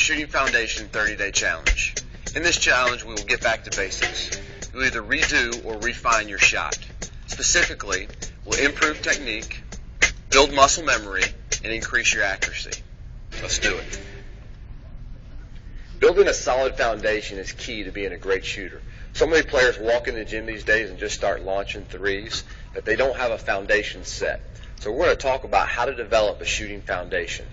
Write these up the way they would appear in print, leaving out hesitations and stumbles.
Shooting Foundation 30-Day Challenge. In this challenge, we will get back to basics. You'll either redo or refine your shot. Specifically, we'll improve technique, build muscle memory, and increase your accuracy. Let's do it. Building a solid foundation is key to being a great shooter. So many players walk in the gym these days and just start launching threes, but they don't have a foundation set. So we're going to talk about how to develop a shooting foundation.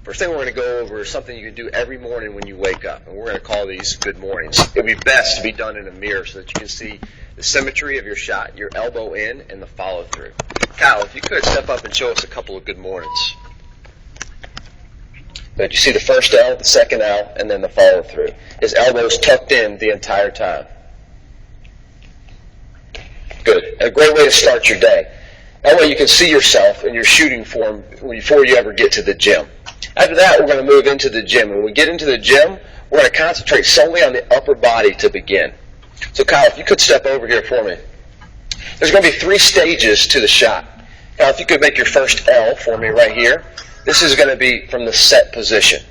First thing we're going to go over is something you can do every morning when you wake up, and we're going to call these good mornings. It would be best to be done in a mirror so that you can see the symmetry of your shot, your elbow in, and the follow through. Kyle, if you could step up and show us a couple of good mornings. But you see the first L, the second L, and then the follow through. His elbow's tucked in the entire time. Good. A great way to start your day. That way you can see yourself in your shooting form before you ever get to the gym. After that, we're going to move into the gym. When we get into the gym, we're going to concentrate solely on the upper body to begin. So Kyle, if you could step over here for me. There's going to be 3 stages to the shot. Now, if you could make your first L for me right here. This is going to be from the set position.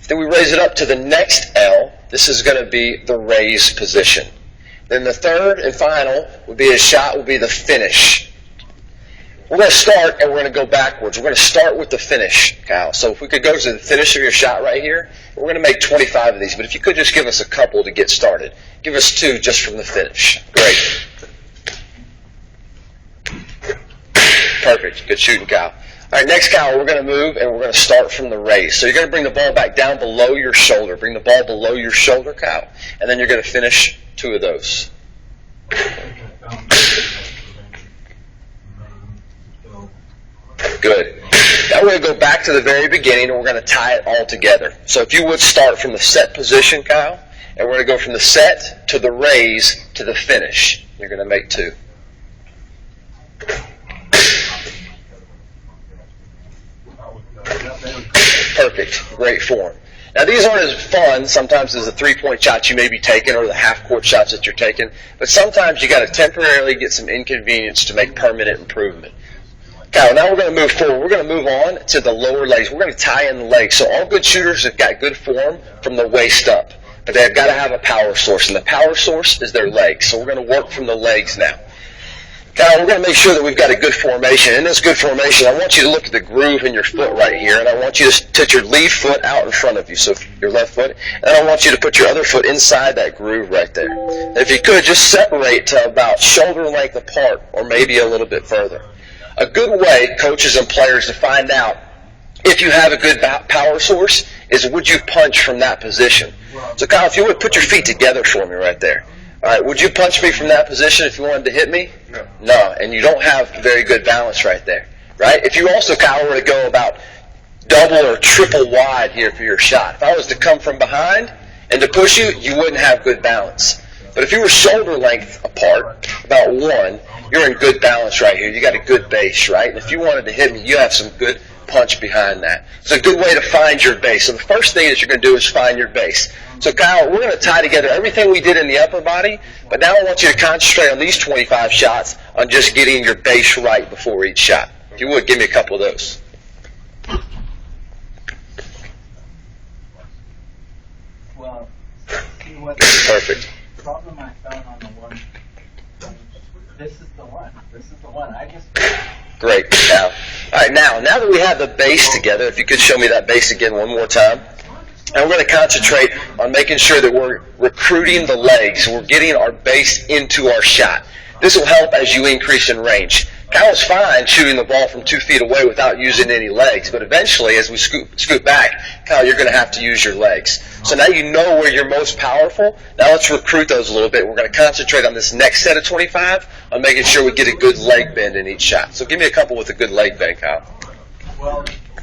Then we raise it up to the next L. This is going to be the raise position. Then the third and final would be a shot, will be the finish. We're going to start and we're going to go backwards. We're going to start with the finish, Kyle. So if we could go to the finish of your shot right here, we're going to make 25 of these. But if you could just give us a couple to get started. Give us 2 just from the finish. Great. Perfect. Good shooting, Kyle. All right, next, Kyle, we're going to move and we're going to start from the raise. So you're going to bring the ball back down below your shoulder. Bring the ball below your shoulder, Kyle. And then you're going to finish 2 of those. Good. Now we're going to go back to the very beginning and we're going to tie it all together. So if you would start from the set position, Kyle, and we're going to go from the set to the raise to the finish. You're going to make 2. Perfect. Great form. Now these aren't as fun sometimes as the 3-point shots you may be taking or the half-court shots that you're taking, but sometimes you got to temporarily get some inconvenience to make permanent improvement. Kyle, now we're going to move forward. We're going to move on to the lower legs. We're going to tie in the legs. So all good shooters have got good form from the waist up, but they've got to have a power source, and the power source is their legs. So we're going to work from the legs now. Kyle, we're going to make sure that we've got a good formation. In this good formation, I want you to look at the groove in your foot right here, and I want you to put your lead foot out in front of you, so your left foot, and I want you to put your other foot inside that groove right there. And if you could, just separate to about shoulder length apart, or maybe a little bit further. A good way, coaches and players, to find out if you have a good power source is would you punch from that position. So Kyle, if you would put your feet together for me right there. All right, would you punch me from that position if you wanted to hit me? No. No, and you don't have very good balance right there, right? If you also, Kyle, were to go about double or triple wide here for your shot, if I was to come from behind and to push you, you wouldn't have good balance. But if you were shoulder length apart, about 1, you're in good balance right here. You got a good base, right? And if you wanted to hit me, you have some good punch behind that. It's a good way to find your base. So the first thing that you're going to do is find your base. So Kyle, we're going to tie together everything we did in the upper body, but now I want you to concentrate on these 25 shots on just getting your base right before each shot. If you would, give me a couple of those. Well, see what Perfect. the problem I found on the one. This is the one. This is the one. I just. Great, Kyle. All right, now that we have the base together, if you could show me that base again one more time. And we're going to concentrate on making sure that we're recruiting the legs. We're getting our base into our shot. This will help as you increase in range. Kyle's fine shooting the ball from 2 feet away without using any legs, but eventually as we scoot back, Kyle, you're going to have to use your legs. So now you know where you're most powerful. Now let's recruit those a little bit. We're going to concentrate on this next set of 25 on making sure we get a good leg bend in each shot. So give me a couple with a good leg bend, Kyle. Well,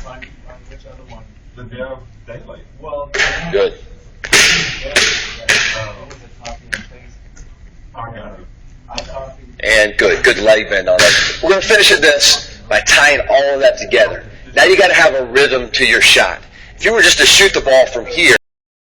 on which other one? The Dare Daylight. Well, Good. what was it, copy and paste? I got it. I copied. And good leg bend on that. We're going to finish at this by tying all of that together. Now you got to have a rhythm to your shot. If you were just to shoot the ball from here,